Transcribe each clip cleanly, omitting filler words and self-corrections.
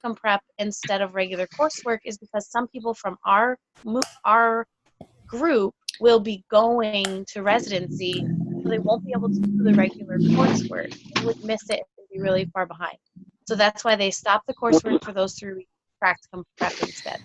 practicum prep instead of regular coursework is because some people from our group will be going to residency, so they won't be able to do the regular coursework. They would miss it and be really far behind. So that's why they stopped the coursework for those 3 weeks, practicum prep instead.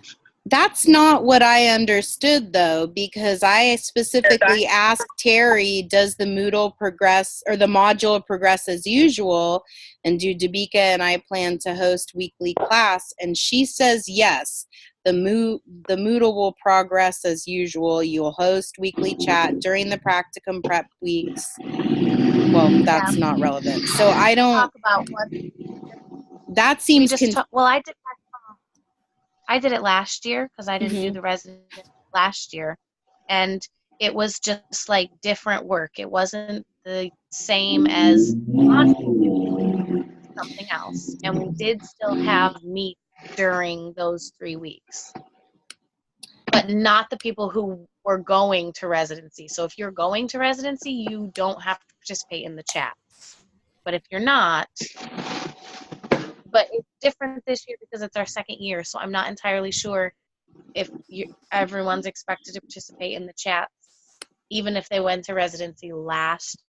That's not what I understood, though, because I specifically asked Terry, does the Moodle progress or the module progress as usual? And do Dabika and I plan to host weekly class? And she says yes. The Moodle will progress as usual. You'll host weekly chat during the practicum prep weeks. Well, that's not relevant. So I don't talk about what that seems I did it last year because I didn't do the residency last year, and it was just like different work. It wasn't the same as something else, and we did still have meet during those 3 weeks, but not the people who were going to residency. So if you're going to residency, you don't have to participate in the chat. But if you're not, but it's different this year because it's our second year, so I'm not entirely sure if everyone's expected to participate in the chats, even if they went to residency last.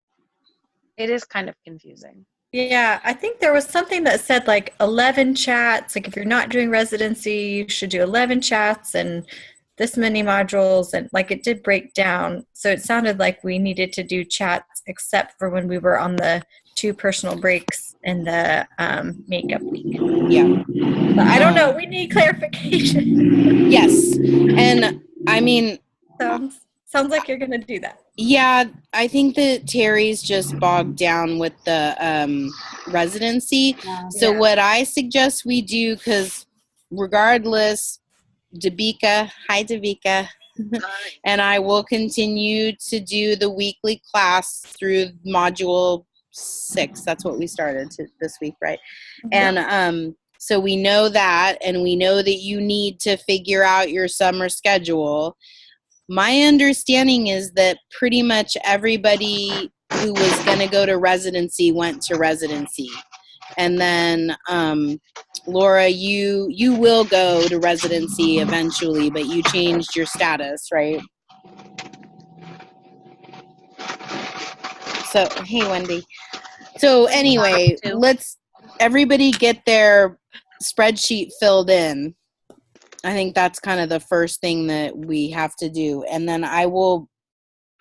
It is kind of confusing. Yeah, I think there was something that said like 11 chats. Like if you're not doing residency, you should do 11 chats and this many modules, and like it did break down. So it sounded like we needed to do chats except for when we were on the 2 personal breaks in the makeup week. Yeah. But I don't know. We need clarification. Yes. And I mean, sounds like you're going to do that. Yeah, I think that Terry's just bogged down with the residency. So what I suggest we do, because regardless, Dabika, hi Dabika, and I will continue to do the weekly class through module 6. That's what we started this week, right? And so we know that, and we know that you need to figure out your summer schedule. My understanding is that pretty much everybody who was going to go to residency went to residency. And then, Laura, you will go to residency eventually, but you changed your status, right? So, hey, Wendy. So anyway, let's everybody get their spreadsheet filled in. I think that's kind of the first thing that we have to do. And then I will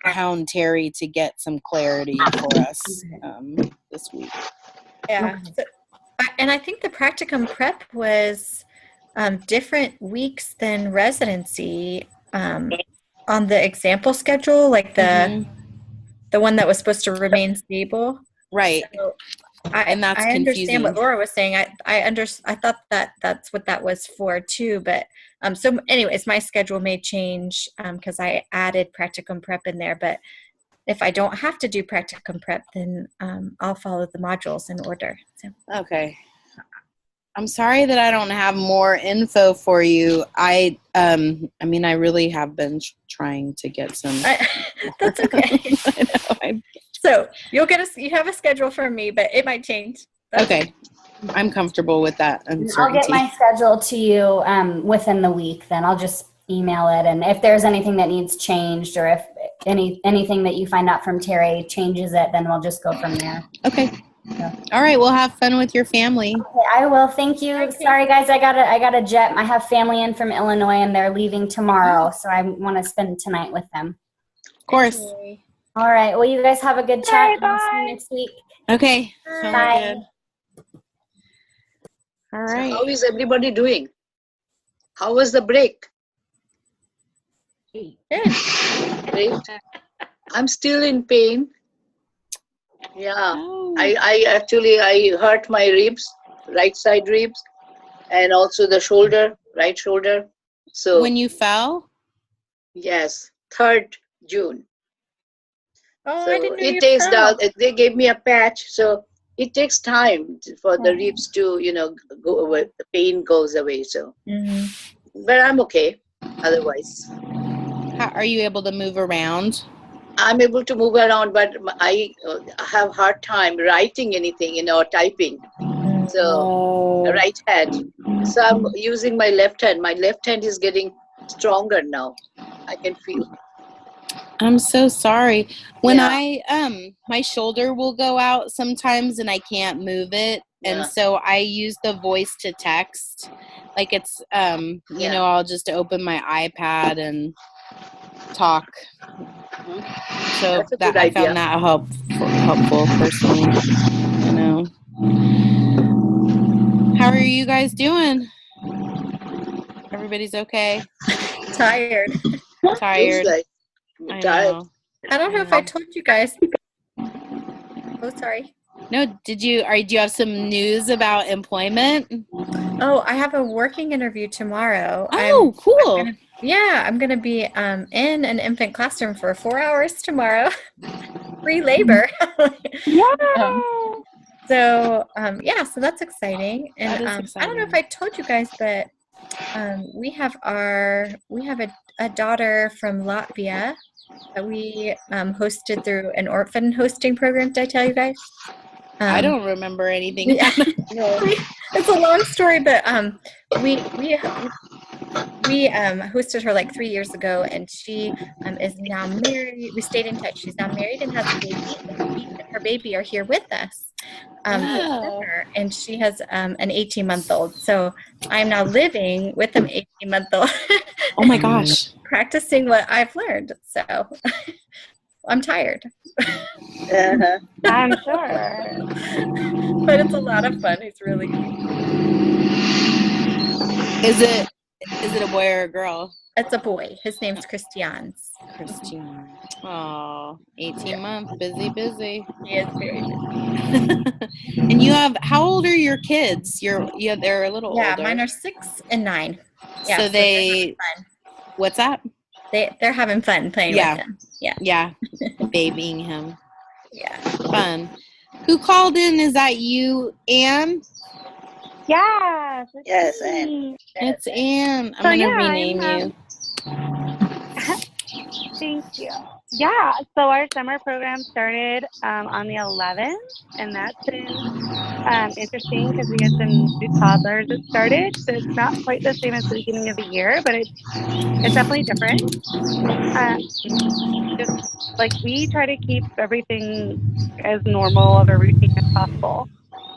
hound Terry to get some clarity for us this week. Yeah. So, and I think the practicum prep was different weeks than residency on the example schedule, like the one that was supposed to remain stable. Right. So and that's I confusing. understand what Laura was saying. I thought that's what that was for too. But so anyways, my schedule may change because I added practicum prep in there. But if I don't have to do practicum prep, then I'll follow the modules in order. So. Okay. I'm sorry that I don't have more info for you. I mean, I really have been trying to get some. That's okay. I know. So you have a schedule from me, but it might change. That's okay. I'm comfortable with that uncertainty. I'll get my schedule to you within the week. Then I'll just email it. And if there's anything that needs changed, or if anything that you find out from Terry changes it, then we'll just go from there. Okay. Yeah. All right. Well, have fun with your family. Okay, I will. Thank you. Okay. Sorry, guys. I got a jet. I have family in from Illinois, and they're leaving tomorrow, so I want to spend tonight with them. Of course. Okay. All right. Well, you guys have a good chat. I'll see you next week. Okay. Bye. Good. All right. So how is everybody doing? How was the break? Good. Great. I'm still in pain. Yeah. Oh. I hurt my ribs, right side ribs, and also the shoulder, right shoulder. So when you fell? Yes, 3rd June. Oh, so I didn't know it takes down. They gave me a patch, so it takes time for the ribs to, go away. The pain goes away. So, but I'm okay. Otherwise, are you able to move around? I'm able to move around, but I have hard time writing anything, typing. So right hand. So I'm using my left hand. My left hand is getting stronger now. I can feel. I'm so sorry. When Yeah. my shoulder will go out sometimes and I can't move it. Yeah. And so I use the voice to text. Like it's, you Yeah. know, I'll just open my iPad and talk. So That's a that good I idea. found that helpful personally, you know. How are you guys doing? Everybody's okay? Tired. Tired? Looks like I tired. know. I don't know if I told you guys. Oh, sorry. No, do you have some news about employment? Oh, I have a working interview tomorrow. Oh, cool. I'm gonna be in an infant classroom for 4 hours tomorrow. Free labor. So that's exciting. And That is I don't know if exciting. I told you guys, but we have a daughter from Latvia that we hosted through an orphan hosting program. Did I tell you guys? I don't remember anything. Yeah. It's a long story, but we hosted her like 3 years ago, and she is now married. We stayed in touch. She's now married and has a baby. And she and her baby are here with us this summer, and she has an 18-month-old. So I'm now living with an 18-month-old. Oh my gosh. Practicing what I've learned. So I'm tired. Uh-huh. I'm sure. But it's a lot of fun. He's really Is it a boy or a girl? It's a boy. His name's Christians. Christian. Oh, 18 months. Busy. He is very busy. And how old are your kids? They're a little older. Yeah, mine are 6 and 9. Yeah, so they, what's that? They're having fun playing with him. Yeah. Babying him. Yeah. Fun. Who called in? Is that you, Anne? Yes. Yes, Anne. It's Anne. I'm So, going to yeah, rename you. Thank you. Yeah, so our summer program started on the 11th, and that's been interesting because we had some new toddlers that started. So it's not quite the same as the beginning of the year, but it's definitely different. Just like we try to keep everything as normal of a routine as possible.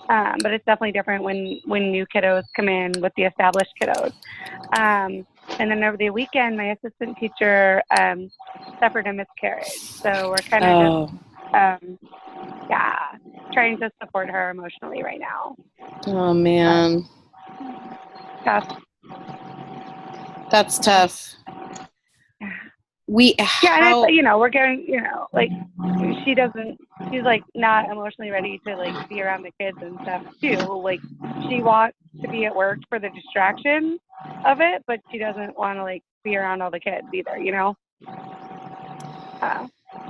But it's definitely different when new kiddos come in with the established kiddos. And then over the weekend, my assistant teacher suffered a miscarriage. So we're kind of trying to support her emotionally right now. Oh, man. Tough. That's tough. And we're going, like she's like not emotionally ready to like be around the kids and stuff too. Like she wants to be at work for the distraction of it, but she doesn't want to like be around all the kids either, So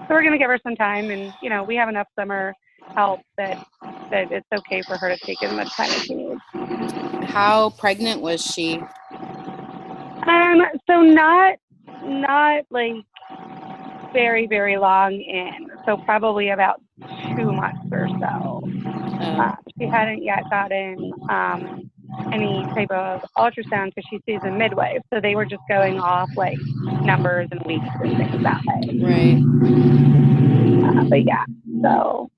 we're going to give her some time, and, we have enough summer help that it's okay for her to take as much time as she needs. How pregnant was she? So not like very, very long in. So probably about 2 months or so. She hadn't yet gotten any type of ultrasound because she sees a midwife. So they were just going off like numbers and weeks and things that way. Right. But yeah, so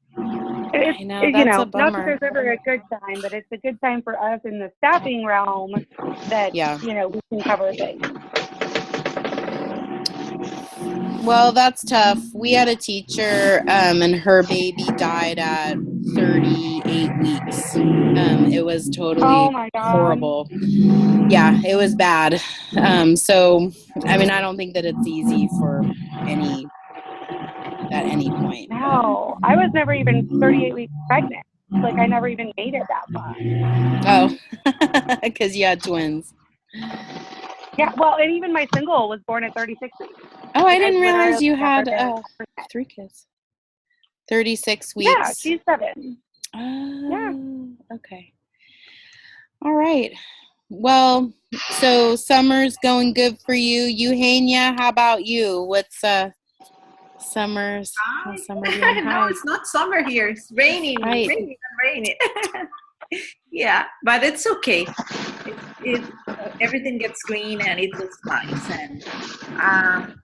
it's, that's a bummer. not that there's ever a good time, but it's a good time for us in the staffing realm that, we can cover things. Well, that's tough. We had a teacher, and her baby died at 38 weeks. It was totally horrible. Yeah, it was bad. So, I mean, I don't think that it's easy for at any point. No, I was never even 38 weeks pregnant. Like, I never even made it that far. Oh, because you had twins. Yeah, well, and even my single was born at 36 weeks. Oh, I didn't realize you had 3 kids. 36 weeks. Yeah, she's 7. Yeah. Okay. All right. Well, so summer's going good for you. Eugenia, how about you? What's summer's summer doing? No, it's not summer here. It's raining. Right. Raining. Yeah. Yeah, but it's okay. Everything gets clean and it looks nice. And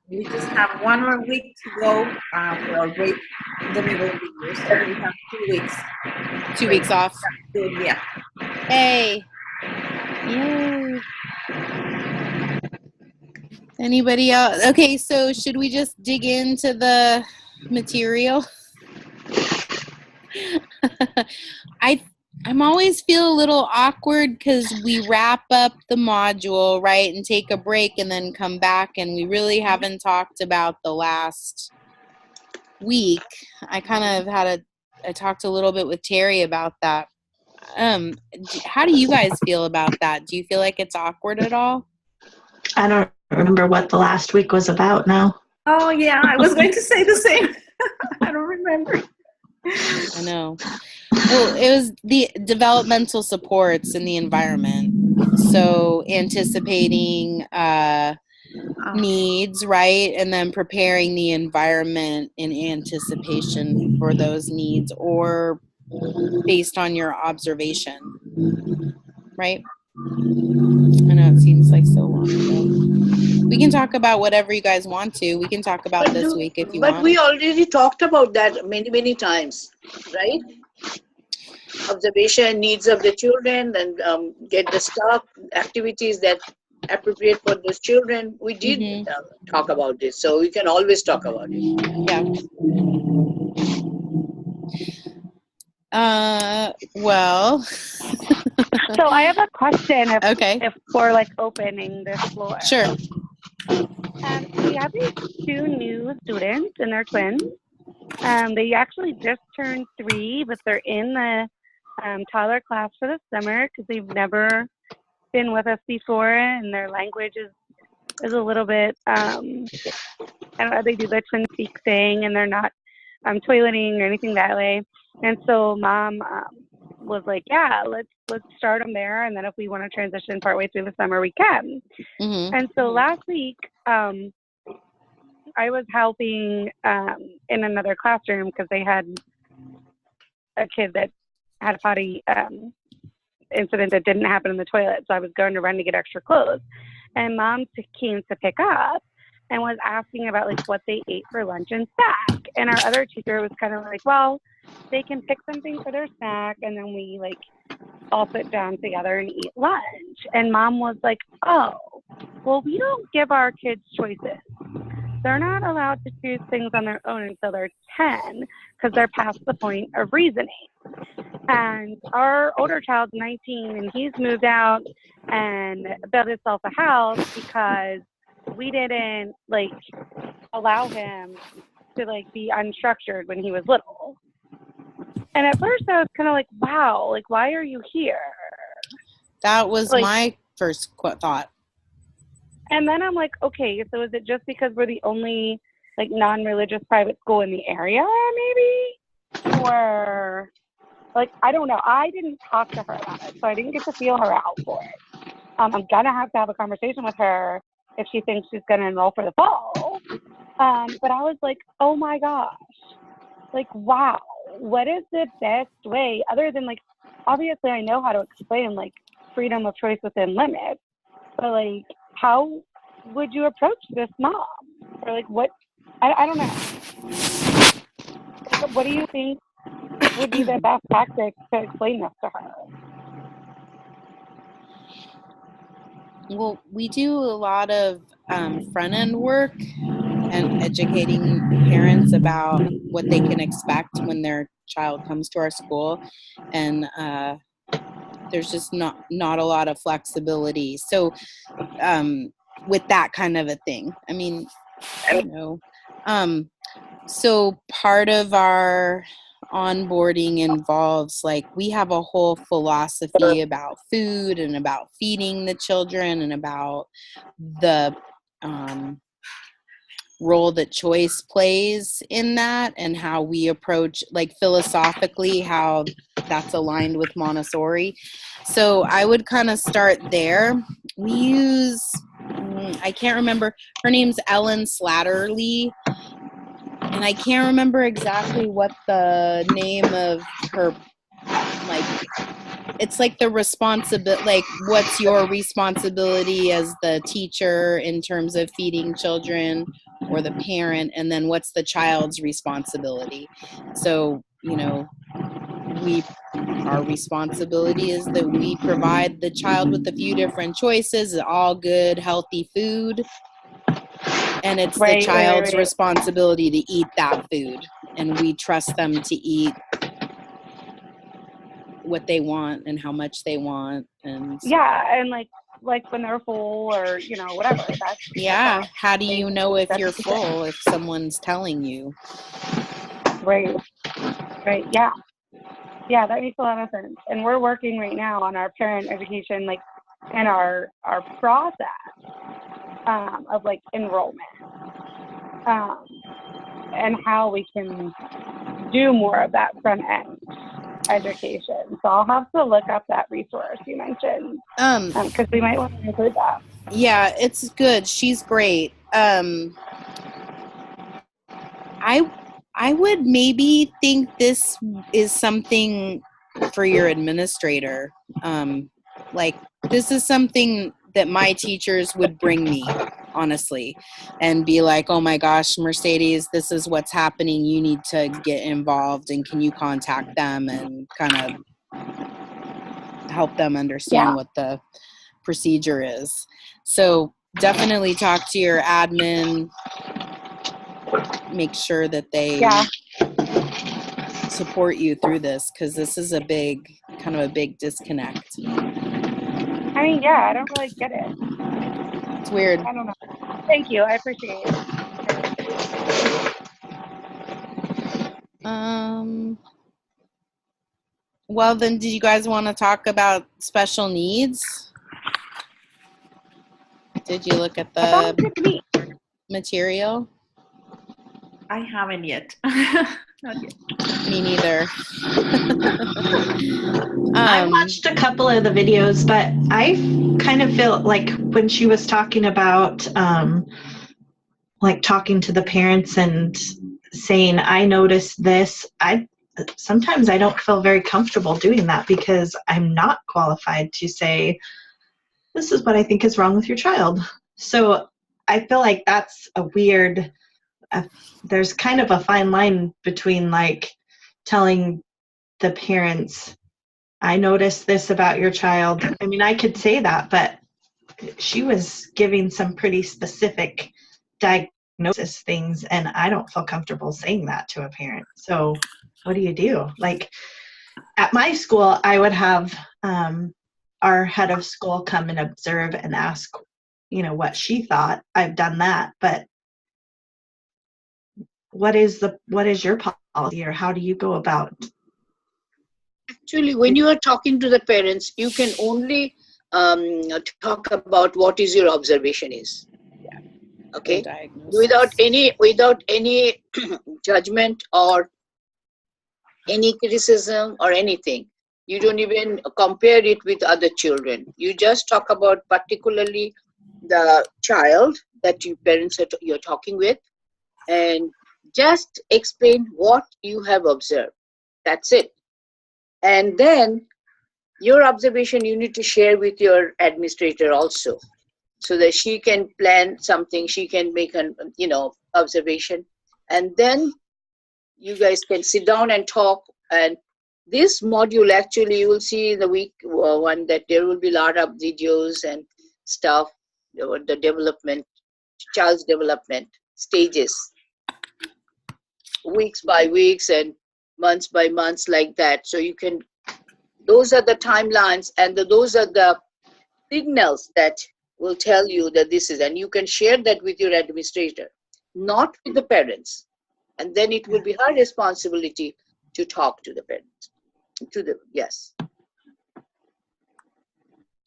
we just have one more week to go for our break in the middle of the year. So we have 2 weeks. 2 weeks off. Good, yeah. Hey. Yay. Anybody else? Okay, so should we just dig into the material? I'm always feel a little awkward because we wrap up the module, right, and take a break and then come back, and we really haven't talked about the last week. I talked a little bit with Terry about that. How do you guys feel about that? Do you feel like it's awkward at all? I don't remember what the last week was about now. Oh, yeah, I was going to say the same. I don't remember. I know. Well, it was the developmental supports in the environment. So anticipating needs, right? And then preparing the environment in anticipation for those needs or based on your observation, right? I know it seems like so long ago. We can talk about whatever you guys want to. We can talk about this week if you want. But we already talked about that many times, right? Observation, needs of the children, and get the stuff, activities that appropriate for those children. We did talk about this, so we can always talk about it. Yeah. Well. So I have a question if we're like opening this floor. Sure. We have these 2 new students and they're twins. They actually just turned 3, but they're in the toddler class for the summer because they've never been with us before, and their language is a little bit, I don't know, they do the twin speak thing, and they're not toileting or anything that way. And so Mom was like, yeah, let's start them there, and then if we want to transition partway through the summer, we can. And so last week, I was helping in another classroom because they had a kid that had a potty incident that didn't happen in the toilet. So I was going to run to get extra clothes. And Mom came to pick up and was asking about like what they ate for lunch and snack. And our other teacher was kind of like, well, they can pick something for their snack and then we like all sit down together and eat lunch. And Mom was like, oh, well, we don't give our kids choices. They're not allowed to choose things on their own until they're 10 because they're past the point of reasoning. And our older child's 19 and he's moved out and built himself a house because we didn't like allow him to like be unstructured when he was little. And at first I was kind of like, wow, like, why are you here? That was like, my first thought. And then I'm like, okay, so is it just because we're the only like non-religious private school in the area maybe? Or like, I don't know. I didn't talk to her about it, so I didn't get to feel her out for it. I'm going to have a conversation with her if she thinks she's going to enroll for the fall. But I was like, oh my gosh, like, wow, what is the best way other than like, obviously I know how to explain like freedom of choice within limits, but like, how would you approach this mom? Or like what, I don't know. What do you think would be the best tactic to explain this to her? Well, we do a lot of front-end work and educating parents about what they can expect when their child comes to our school. And there's just not a lot of flexibility. So with that kind of a thing, I mean, I don't know. So part of our onboarding involves like we have a whole philosophy about food and about feeding the children and about the role that choice plays in that and how we approach like philosophically how that's aligned with Montessori. So I would kind of start there. We use I can't remember, her name's Ellen Slatterly, and I can't remember exactly what the name of her like it's like the responsibility, like what's your responsibility as the teacher in terms of feeding children or the parent, and then what's the child's responsibility. So, you know, our responsibility is that we provide the child with a few different choices, all good, healthy food. And it's the child's responsibility to eat that food. And we trust them to eat what they want and how much they want. And yeah, and like when they're full or, you know, whatever. That's how do you know if you're full if someone's telling you? Right. Yeah. Yeah, that makes a lot of sense. And we're working right now on our parent education, like, and our process of like enrollment, and how we can do more of that front end education. So I'll have to look up that resource you mentioned, because we might want to include that. Yeah, it's good. She's great. I would maybe think this is something for your administrator. Like, this is something that my teachers would bring me, honestly, and be like, oh my gosh, Mercedes, this is what's happening. You need to get involved, and can you contact them and kind of help them understand what the procedure is. So definitely talk to your admin. Make sure that they support you through this, because this is kind of a big disconnect. I mean, I don't really get it. It's weird. I don't know. Thank you. I appreciate it. Well, then, did you guys want to talk about special needs? Did you look at the material? I haven't yet. Not yet. Me neither. I watched a couple of the videos, but I kind of feel like when she was talking about like talking to the parents and saying, I noticed this, sometimes I don't feel very comfortable doing that, because I'm not qualified to say, this is what I think is wrong with your child. So I feel like that's a weird, there's kind of a fine line between like telling the parents, I noticed this about your child. I mean, I could say that, but she was giving some pretty specific diagnosis things, and I don't feel comfortable saying that to a parent. So what do you do? Like at my school, I would have our head of school come and observe and ask, you know, what she thought. I've done that, but what is your policy, or how do you go about? Actually, when you are talking to the parents, you can only talk about what is your observation is. Okay, without any judgment or any criticism or anything. You don't even compare it with other children. You just talk about particularly the child that you parents you're talking with, and just explain what you have observed. That's it. And then your observation you need to share with your administrator also, so that she can plan something, she can make an observation, and then you guys can sit down and talk. And this module, actually, you will see in the week one that there will be a lot of videos and stuff, the development, child's development stages, weeks by weeks and months by months, like that. So you can, those are the timelines, and those are the signals that will tell you that this is, and you can share that with your administrator, not with the parents. And then it will be her responsibility to talk to the parents. Yes.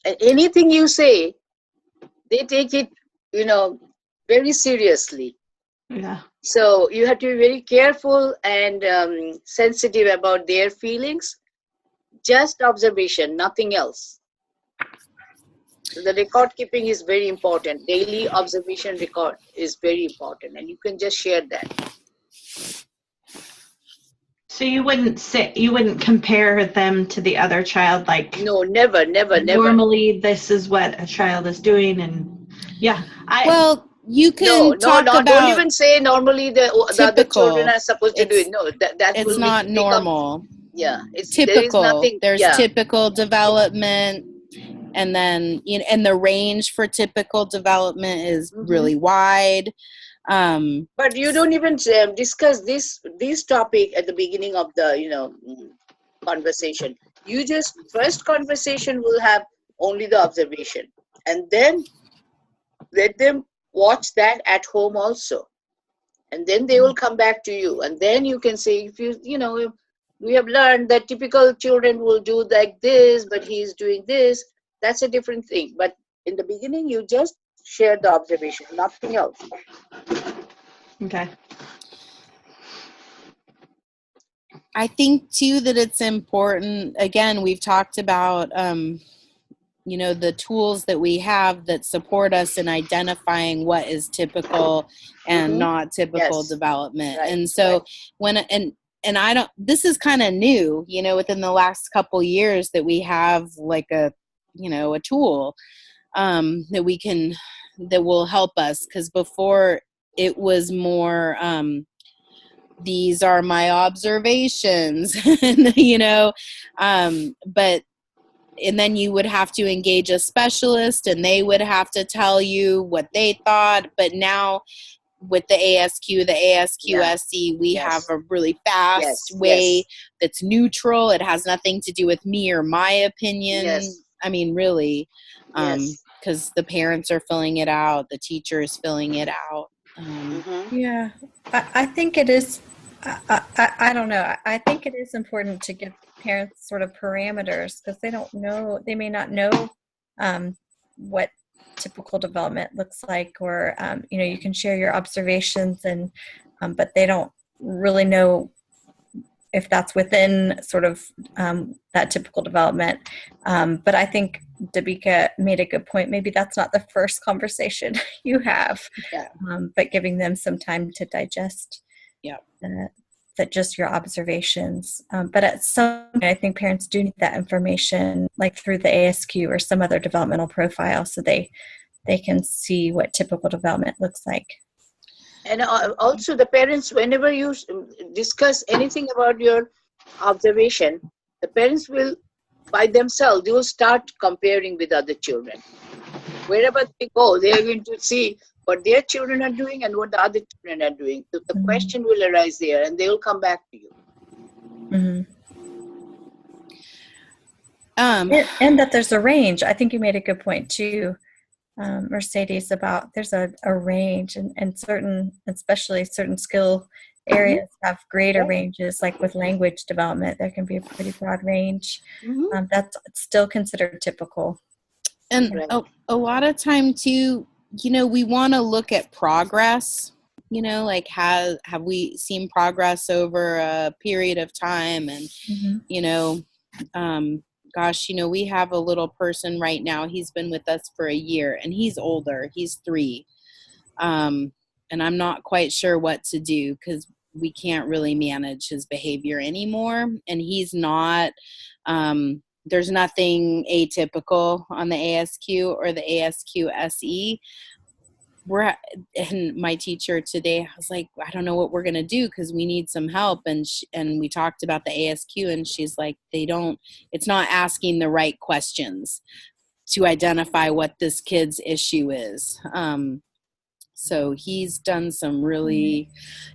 And anything you say, they take it, very seriously. Yeah. So you have to be very careful and sensitive about their feelings. Just observation, nothing else. So the record keeping is very important. Daily observation record is very important, and you can just share that. So you wouldn't compare them to the other child, like No, never. normally this is what a child is doing, and yeah, Well, you No, can talk don't about even say normally the other children typical. are supposed to do it. No, that It's will not become, normal. yeah, there is Typical. nothing, There's yeah. typical development, and then and the range for typical development is really wide. But you don't even discuss this topic at the beginning of the conversation. You just first conversation will have only the observation, and then let them watch that at home also, and then they will come back to you, and then you can say, if we have learned that typical children will do like this, but he's doing this. That's a different thing. But in the beginning, you just share the observation, nothing else. okay. I think too that it's important. Again, we've talked about the tools that we have that support us in identifying what is typical and not typical development. Right, and so and I don't, this is kind of new, within the last couple years that we have like a tool that will help us, because before it was more these are my observations, but and then you would have to engage a specialist and they would have to tell you what they thought. But now with the ASQ, the ASQSE, we have a really fast way that's neutral. It has nothing to do with me or my opinion. I mean, really, because the parents are filling it out, the teacher is filling it out. Yeah, I think it is. I don't know. I think it is important to give parents sort of parameters, because they don't know. They may not know what typical development looks like, or you can share your observations, and but they don't really know if that's within sort of that typical development. But I think Dabika made a good point. Maybe that's not the first conversation you have, but giving them some time to digest that just your observations. But at some point, I think parents do need that information, like through the ASQ or some other developmental profile, so they can see what typical development looks like. And also the parents, whenever you discuss anything about your observation, the parents will, by themselves, they will start comparing with other children. Wherever they go, they are going to see what their children are doing and what the other children are doing. So the question will arise there, and they will come back to you. And that there's a range. I think you made a good point too, Mercedes, about there's a range, and certain, especially certain skill areas have greater ranges. Like with language development, there can be a pretty broad range. That's still considered typical. And a lot of time too, we want to look at progress, like have we seen progress over a period of time? And, gosh, we have a little person right now. He's been with us for a year and he's older. He's 3. And I'm not quite sure what to do, because we can't really manage his behavior anymore. And he's not, there's nothing atypical on the ASQ or the ASQ SE. And my teacher today, I was like, I don't know what we're going to do, because we need some help. And we talked about the ASQ, and she's like, it's not asking the right questions to identify what this kid's issue is. So he's done some really,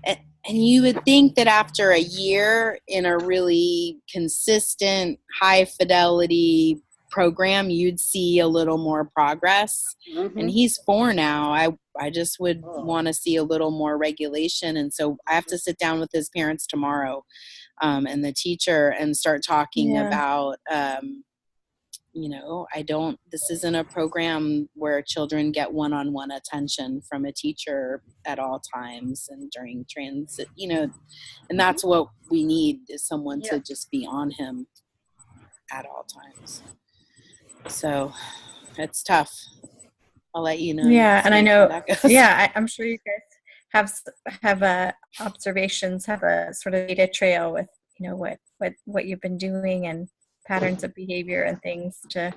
and you would think that after a year in a really consistent, high fidelity program, you'd see a little more progress. And he's 4 now. I just would want to see a little more regulation. And so I have to sit down with his parents tomorrow, and the teacher, and start talking about, this isn't a program where children get one-on-one attention from a teacher at all times and during transit, and that's what we need, is someone to just be on him at all times. So it's tough. I'll let you know. Yeah, and I know. Yeah, I'm sure you guys have observations, have a sort of data trail with what you've been doing and patterns of behavior and things, to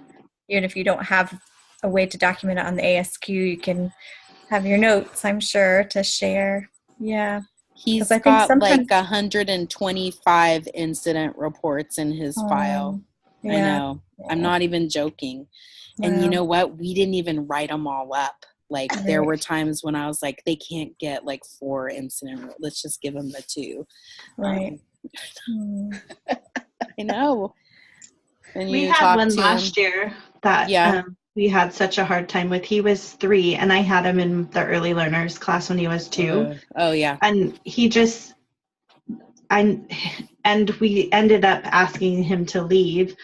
even if you don't have a way to document it on the ASQ, you can have your notes, I'm sure, to share. Yeah. He's I think got sometimes, like 125 incident reports in his file. yeah. I know. I'm not even joking. Wow. And you know what? We didn't even write them all up. Like there Right. were times when I was like, they can't get like 4 incident. Let's just give them the 2. Right. I know. And We you had talked one to last him. year that Yeah. we had such a hard time with. He was 3, and I had him in the early learners class when he was 2. Oh yeah. And he just, and we ended up asking him to leave,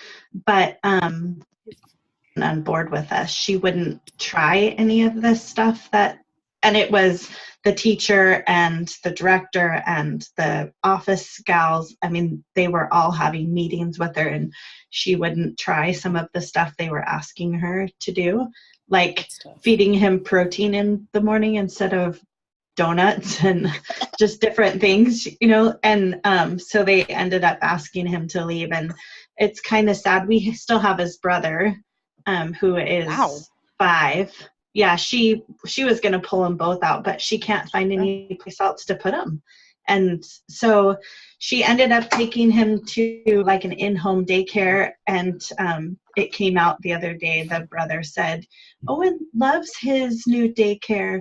but on board with us. She wouldn't try any of this stuff and it was the teacher and the director and the office gals. I mean, they were all having meetings with her, and she wouldn't try some of the stuff they were asking her to do, like feeding him protein in the morning instead of donuts and just different things, and so they ended up asking him to leave. And it's kind of sad. We still have his brother, who is 5. Yeah, she was going to pull them both out, but she can't find any place else to put them. And so she ended up taking him to like an in-home daycare, and it came out the other day. The brother said, Owen loves his new daycare.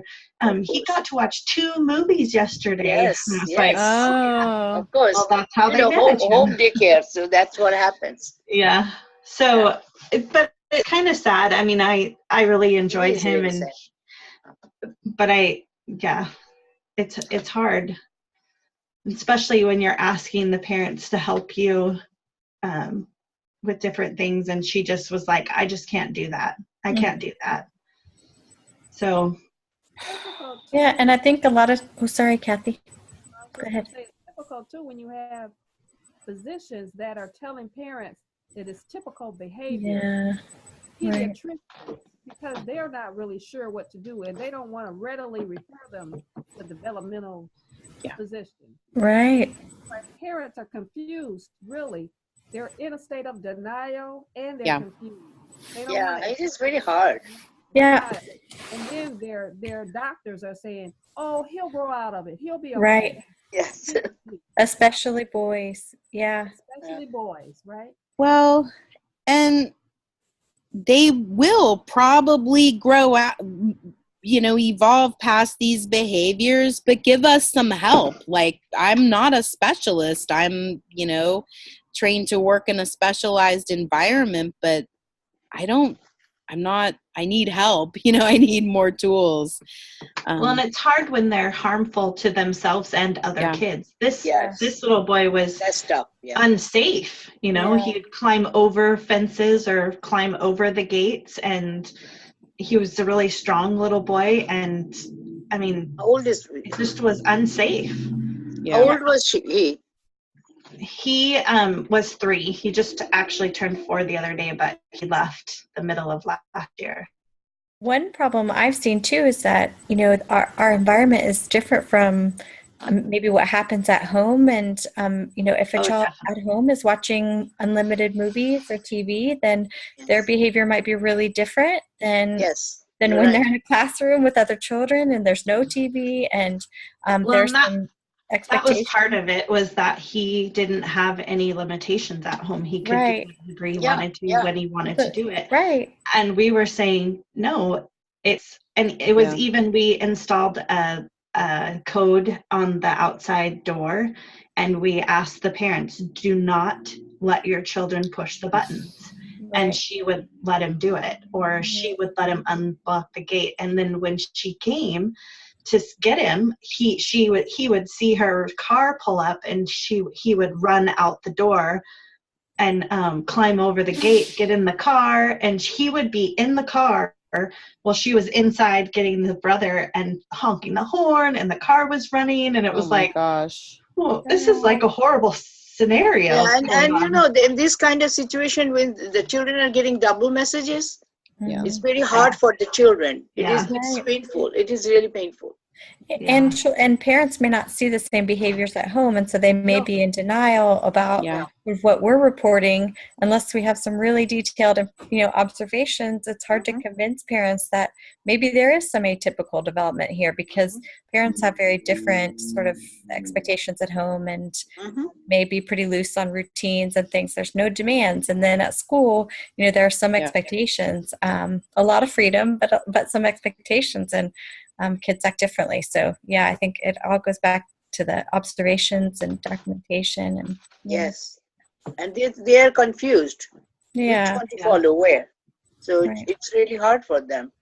He got to watch 2 movies yesterday. Yes, And I was yes. like, Of course. well, that's how they home, manage him. home daycare, so that's what happens. Yeah. So, but it's kind of sad. I mean, I really enjoyed him, really but it's hard, especially when you're asking the parents to help you with different things. And she just was like, I just can't do that. I can't do that. So. Yeah, and I think a lot of, sorry, Kathy. Go ahead. It's difficult too when you have physicians that are telling parents that it's typical behavior. Pediatricians, because they're not really sure what to do, and they don't want to readily refer them to developmental physicians. Right. But parents are confused, really. They're in a state of denial, and they're confused. They don't want it is very hard. Yeah. And then their doctors are saying, oh, he'll grow out of it. He'll be okay. Right. Yes. Especially boys. Yeah. Especially boys, right? Well, and they will probably grow out, evolve past these behaviors, but give us some help. Like, I'm not a specialist. I'm, trained to work in a specialized environment, but I need help. I need more tools. Well, and it's hard when they're harmful to themselves and other kids. This little boy was unsafe. He'd climb over fences or climb over the gates, and he was a really strong little boy. And I mean, it just was unsafe. Yeah. How old was he? He was 3. He just actually turned 4 the other day, but he left the middle of last year. One problem I've seen too is that, our environment is different from maybe what happens at home. And, if a child at home is watching unlimited movies or TV, then their behavior might be really different than when they're in a classroom with other children and there's no TV and there's some that was part of it, was that he didn't have any limitations at home. He could do whatever he wanted to when he wanted to do it. Right. And we were saying, no, it was even, we installed a code on the outside door, and we asked the parents, do not let your children push the buttons. And she would let him do it, or she would let him unlock the gate. And then when she came to get him, he would see her car pull up, and he would run out the door and climb over the gate, get in the car, and he would be in the car while she was inside getting the brother and honking the horn, and the car was running, and it was gosh, well, this is like a horrible scenario. Yeah, and in this kind of situation, when the children are getting double messages, it's very hard for the children. It's painful. It is really painful. And parents may not see the same behaviors at home, and so they may be in denial about what we're reporting unless we have some really detailed, observations. It's hard to convince parents that maybe there is some atypical development here, because parents have very different sort of expectations at home and may be pretty loose on routines and things. There's no demands, and then at school, there are some expectations, a lot of freedom, but some expectations, and kids act differently. So I think it all goes back to the observations and documentation. And yes, and they are confused. Which one to follow where? So it's really hard for them.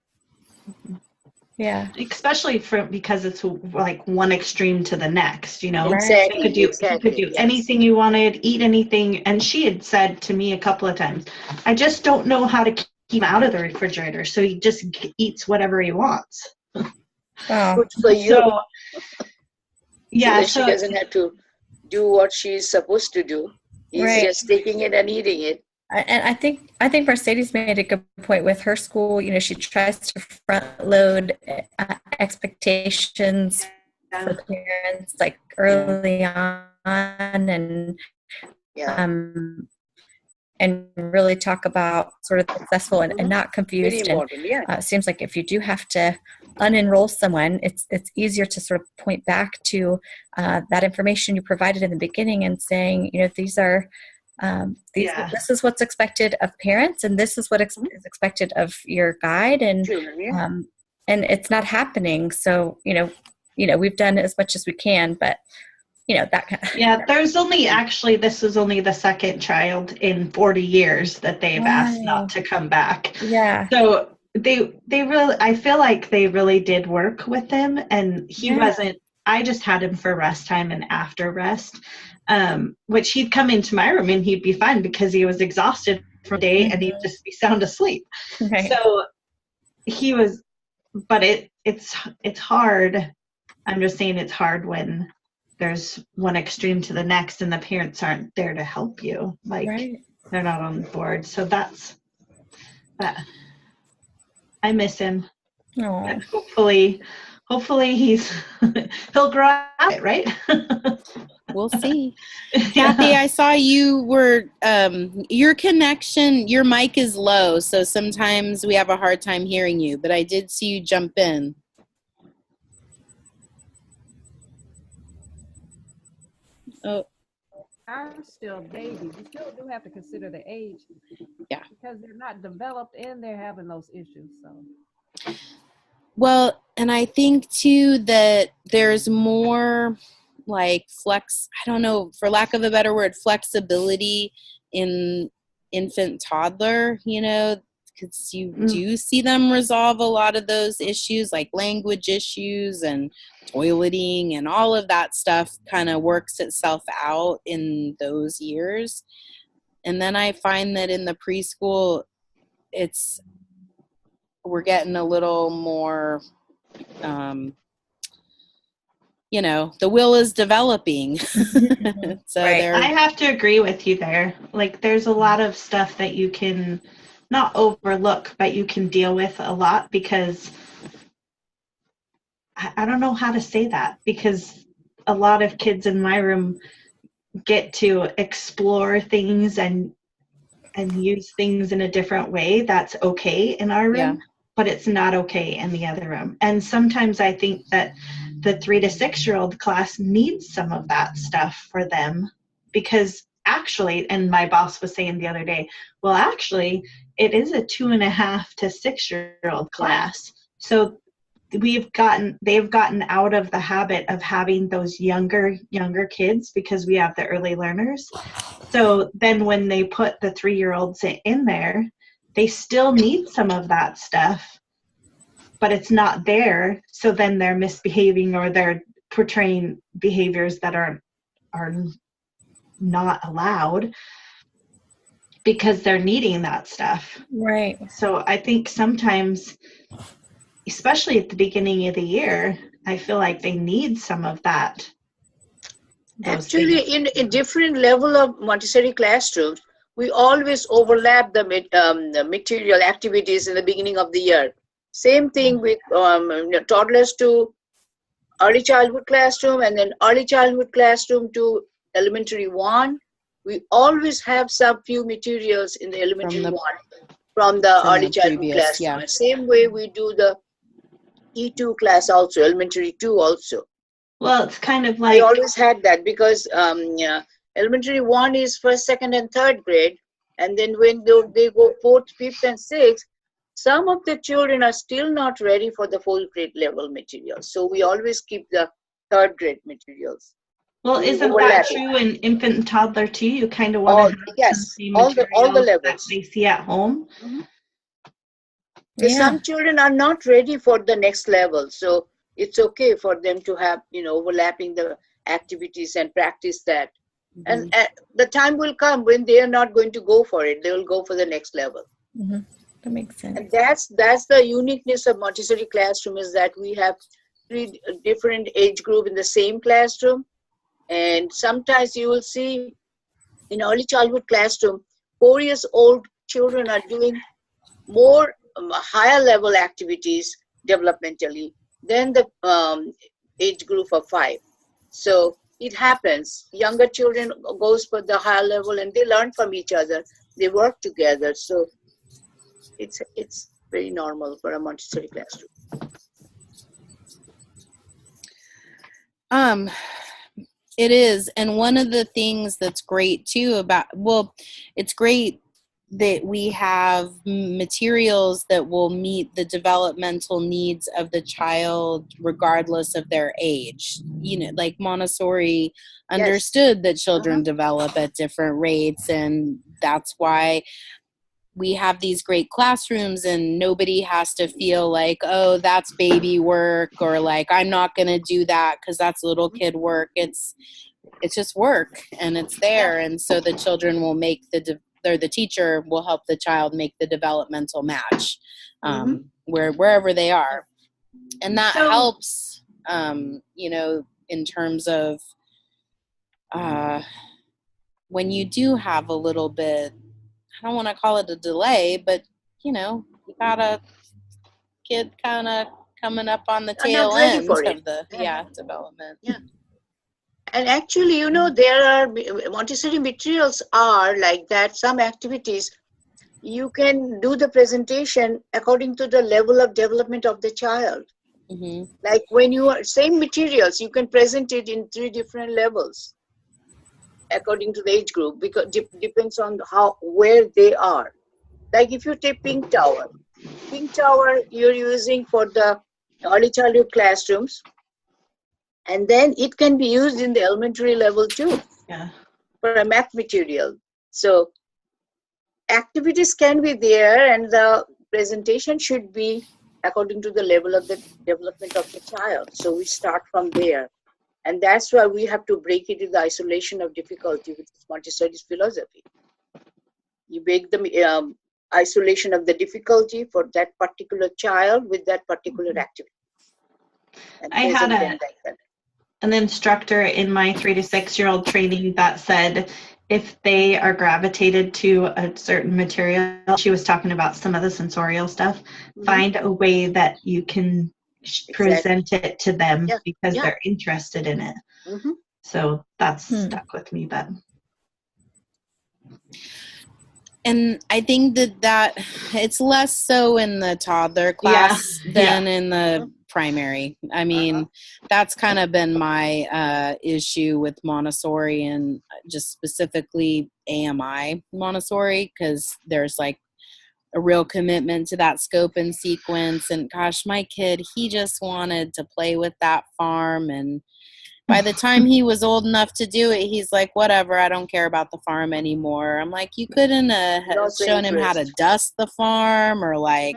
Yeah, especially because it's like one extreme to the next. Exactly. You could do anything you wanted, eat anything. And she had said to me a couple of times, I just don't know how to keep him out of the refrigerator, so he just eats whatever he wants. Good for you. So she doesn't have to do what she's supposed to do. He's just taking it and eating it. And I think Mercedes made a good point with her school. She tries to front load expectations for parents like early on, and really talk about sort of successful and not confused. And it seems like if you do have to unenroll someone, it's easier to sort of point back to that information you provided in the beginning and saying, these are this is what's expected of parents, and this is what is expected of your guide, and it's not happening. So we've done as much as we can, but that kind of there's this is only the second child in 40 years that they've asked not to come back. So they really, I feel like they really did work with him, and he wasn't. I just had him for rest time and after rest, which he'd come into my room and he'd be fine because he was exhausted from the day and he'd just be sound asleep. So he was, but it's hard. I'm just saying it's hard when there's one extreme to the next and the parents aren't there to help you. They're not on board. So that's that. I miss him. And hopefully he'll grow out of it, right? We'll see. Kathy, I saw you were your connection, your mic is low, so sometimes we have a hard time hearing you, but I did see you jump in. Oh, are still babies. You still do have to consider the age. Because they're not developed and they're having those issues. So. Well, and I think too that there's more like I don't know, for lack of a better word, flexibility in infant toddler, because you do see them resolve a lot of those issues, like language issues and toileting and all of that stuff kind of works itself out in those years. And then I find that in the preschool, we're getting a little more, the will is developing. So I have to agree with you there. Like, there's a lot of stuff that you can not overlook, but you can deal with a lot, because I don't know how to say that, because a lot of kids in my room get to explore things and use things in a different way. That's okay in our room, but it's not okay in the other room. And sometimes I think that the 3 to 6 year old class needs some of that stuff for them, because actually, and my boss was saying the other day, well, actually it is a 2.5 to 6 year old class. So they've gotten out of the habit of having those younger kids, because we have the early learners. So then when they put the 3-year-olds in there, they still need some of that stuff, but it's not there. So then they're misbehaving, or they're portraying behaviors that are not allowed, because they're needing that stuff. Right. So I think sometimes, especially at the beginning of the year, I feel like they need some of that. Actually, in different level of Montessori classrooms, we always overlap the material activities in the beginning of the year. Same thing with toddlers to early childhood classroom, and then early childhood classroom to elementary 1, we always have some few materials in the elementary 1 from the early childhood classroom. And same way we do the E2 class also, elementary 2 also. Well, it's kind of like, I always had that because elementary 1 is first, second, and third grade, and then when they go fourth, fifth, and sixth, some of the children are still not ready for the full grade level materials. So we always keep the third grade materials. well, isn't that true in infant and toddler too? You kind of want to have yes, some all the levels that they see at home. Mm-hmm. Some children are not ready for the next level, so it's okay for them to have, overlapping the activities and practice that. Mm-hmm. And the time will come when they are not going to go for it. They will go for the next level. Mm-hmm. That makes sense. And that's the uniqueness of Montessori classroom, is that we have 3 different age group in the same classroom. And sometimes you will see in early childhood classroom, 4 years old children are doing more higher level activities developmentally than the age group of 5. So it happens. Younger children goes for the higher level and they learn from each other. They work together. So it's very normal for a Montessori classroom. It is. And one of the things that's great too it's great that we have materials that will meet the developmental needs of the child regardless of their age. Like Montessori understood that children develop at different rates, and that's why we have these great classrooms, and nobody has to feel like, oh, that's baby work, or like, I'm not going to do that because that's little kid work. It's just work, and it's there. And so the children will make the teacher will help the child make the developmental match wherever they are. And that helps, in terms of when you do have a little bit, I don't want to call it a delay, but you got a kid kind of coming up on the tail end of the development. Yeah. And actually, there are Montessori materials are like that. Some activities you can do the presentation according to the level of development of the child. Mm-hmm. Like when you are same materials, you can present it in 3 different levels according to the age group, because depends on where they are. Like if you take Pink Tower you're using for the early childhood classrooms, and then it can be used in the elementary level too, for a math material. So activities can be there, and the presentation should be according to the level of the development of the child. So we start from there. And that's why we have to break it in the isolation of difficulty, which is Montessori's philosophy. You break the isolation of the difficulty for that particular child with that particular activity. And I had an instructor in my 3 to 6 year old training that said if they are gravitated to a certain material, she was talking about some of the sensorial stuff, find a way that you can present it to them because they're interested in it. So that's stuck with me. But and I think that it's less so in the toddler class than in the primary. I mean, that's kind of been my issue with Montessori, and just specifically AMI Montessori, because there's like a real commitment to that scope and sequence. And gosh, my kid, he just wanted to play with that farm. And by the time he was old enough to do it, he's like, whatever, I don't care about the farm anymore. I'm like, you couldn't have shown him how to dust the farm, or like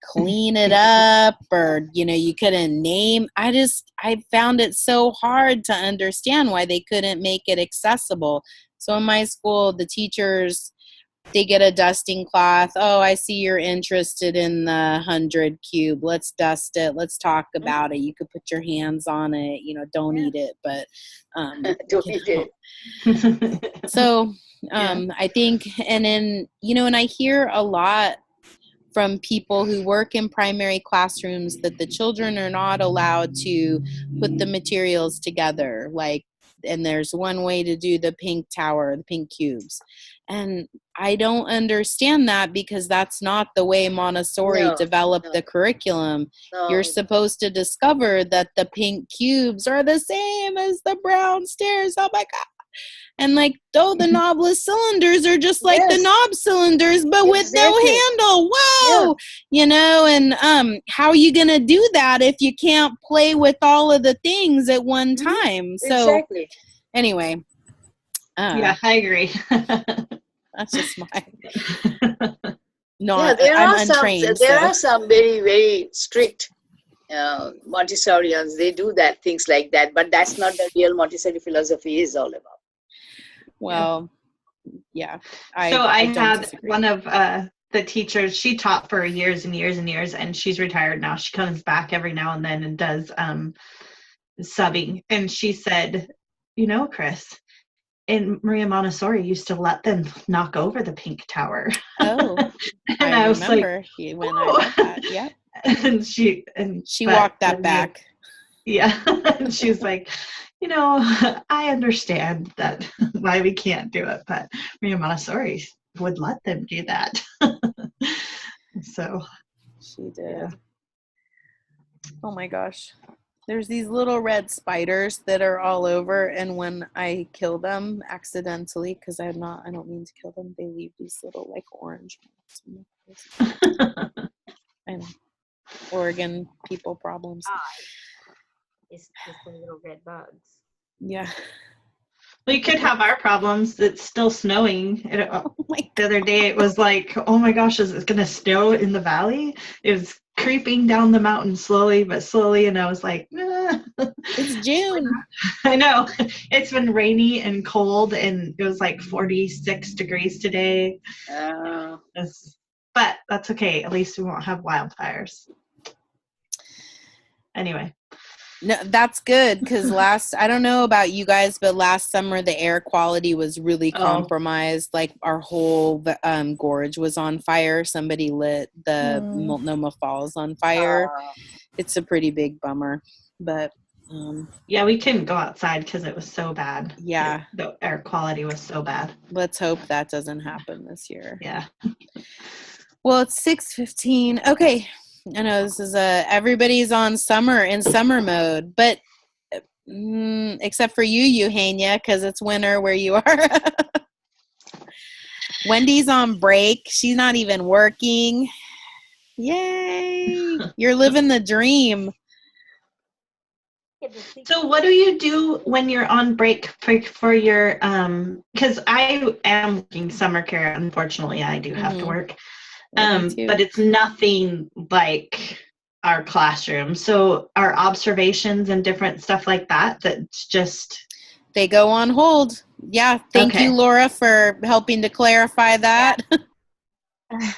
clean it up, or, you couldn't name. I found it so hard to understand why they couldn't make it accessible. So in my school, the teachers, they get a dusting cloth. Oh, I see you're interested in the 100 cube. Let's dust it. Let's talk about it. You could put your hands on it. Don't eat it, but don't eat it. So I think, and then and I hear a lot from people who work in primary classrooms that the children are not allowed to put the materials together, like, and there's one way to do the pink tower, the pink cubes. And I don't understand that, because that's not the way Montessori developed the curriculum. You're supposed to discover that the pink cubes are the same as the brown stairs. Oh my God. And like, though the knobless cylinders are just like the knob cylinders, but with no handle. Whoa! You know, and how are you going to do that if you can't play with all of the things at one time? So anyway. Yeah, I agree. That's just my I'm untrained. There are some very, very strict Montessorians. They do that, things like that, but that's not the real Montessori philosophy is all about. Well, yeah. I had disagree. One of the teachers, she taught for years and years and years, and she's retired now. She comes back every now and then and does subbing. And she said, you know, Chris, and Maria Montessori used to let them knock over the pink tower. Oh, and I was like, when I read that. Yeah. And she walked that back. Yeah. And she's like, you know, I understand that why we can't do it, but Maria Montessori would let them do that. So she did. Yeah. Oh my gosh. There's these little red spiders that are all over, and when I kill them accidentally, because I don't mean to kill them, they leave these little like orange marks. I know. Oregon people problems. It's just the little red bugs. Yeah. We could have our problems. It's still snowing. The other day it was like, oh my gosh, is it going to snow in the valley? It was creeping down the mountain slowly but slowly, and I was like, it's June. I know. It's been rainy and cold, and it was like 46 degrees today. But that's okay. At least we won't have wildfires. Anyway. No, that's good, because I don't know about you guys, but last summer the air quality was really compromised. Like our whole gorge was on fire. Somebody lit the Multnomah Falls on fire. It's a pretty big bummer, but yeah, we couldn't go outside because it was so bad. Yeah, the air quality was so bad. Let's hope that doesn't happen this year. Yeah. Well, it's 6:15. Okay. I know this is everybody's in summer mode, but except for you, Eugenia, because it's winter where you are. Wendy's on break. She's not even working. Yay! You're living the dream. So what do you do when you're on break for your because I am working summer care. Unfortunately, I do have to work. But it's nothing like our classroom. So our observations and different stuff like that's just... They go on hold. Yeah. Thank you, Laura, for helping to clarify that. Yeah.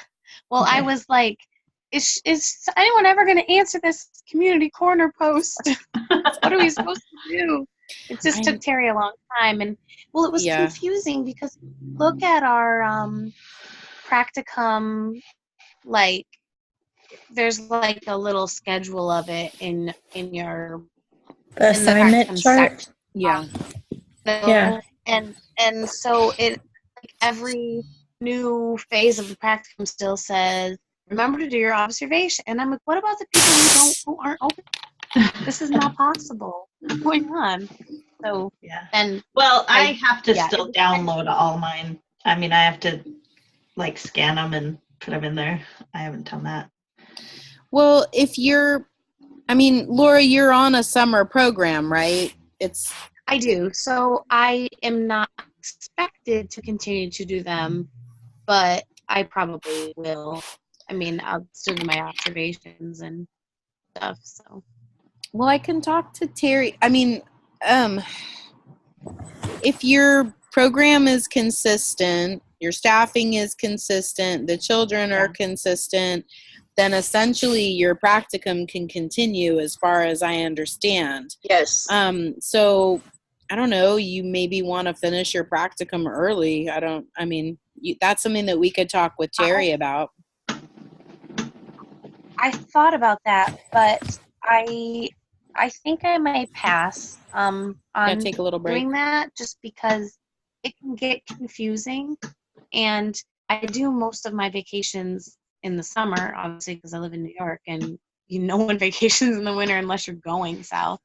Well, I was like, is anyone ever going to answer this community corner post? What are we supposed to do? It just took Terry a long time. And, well, it was confusing because look at our... practicum, like there's like a little schedule of it in your assignment chart. Yeah. And so it like every new phase of the practicum still says, remember to do your observation. And I'm like, what about the people who aren't open? This is not possible. What's going on? So and I have to still download all mine. I mean, I have to like scan them and put them in there. I haven't done that. Well, Laura, you're on a summer program, right? I do. So I am not expected to continue to do them, but I probably will. I mean, I'll still do my observations and stuff. So, well, I can talk to Terry. I mean, if your program is consistent, your staffing is consistent, the children are consistent, then essentially your practicum can continue as far as I understand. Yes. So I don't know, you maybe want to finish your practicum early. That's something that we could talk with Terry about. I thought about that, but I think I might pass on take a little break. doing that, just because it can get confusing. And I do most of my vacations in the summer, obviously, because I live in New York, and no one vacations in the winter unless you're going south.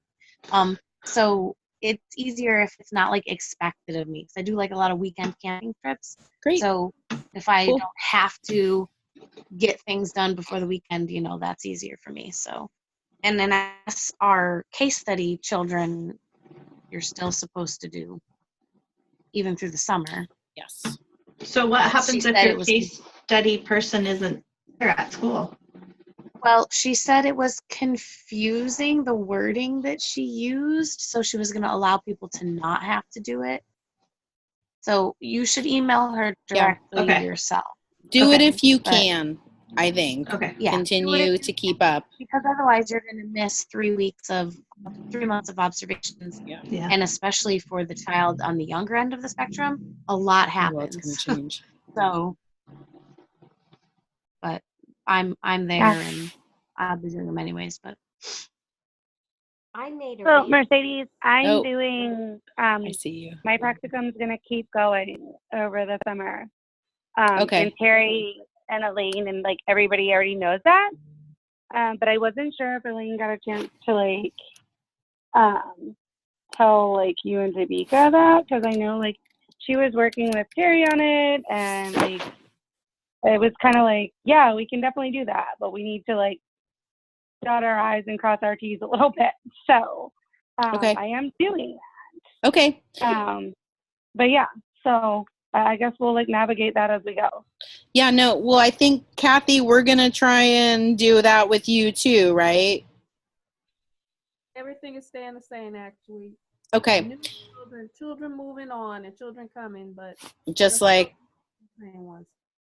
So it's easier if it's not like expected of me, because I do like a lot of weekend camping trips. Great. So if I Cool. don't have to get things done before the weekend, that's easier for me. So, and then as our case study children, you're still supposed to do even through the summer. Yes. So what But happens she if said your it was case study person isn't there at school? Well, she said it was confusing, the wording that she used, so she was going to allow people to not have to do it. So you should email her directly yourself. Do it if you can, I think. Okay. Yeah, Continue to keep up. Because otherwise you're going to miss 3 months of observations. Yeah. And especially for the child on the younger end of the spectrum, a lot happens. Well, it's going to change. So, but I'm there and I'll be doing them anyways, but. I made so Mercedes, I'm doing I see you. My practicum is going to keep going over the summer. Okay. And Terry and Elaine and like everybody already knows that. But I wasn't sure if Elaine got a chance to tell like you and Dabika that, because I know like she was working with Terry on it, and like it was kind of like, yeah, we can definitely do that, but we need to like dot our I's and cross our T's a little bit. So I am doing that. Okay. But yeah, so I guess we'll like navigate that as we go. Yeah, no, well, I think, Kathy, we're going to try and do that with you too, right? Everything is staying the same, actually. Okay. New children moving on and children coming, but just like,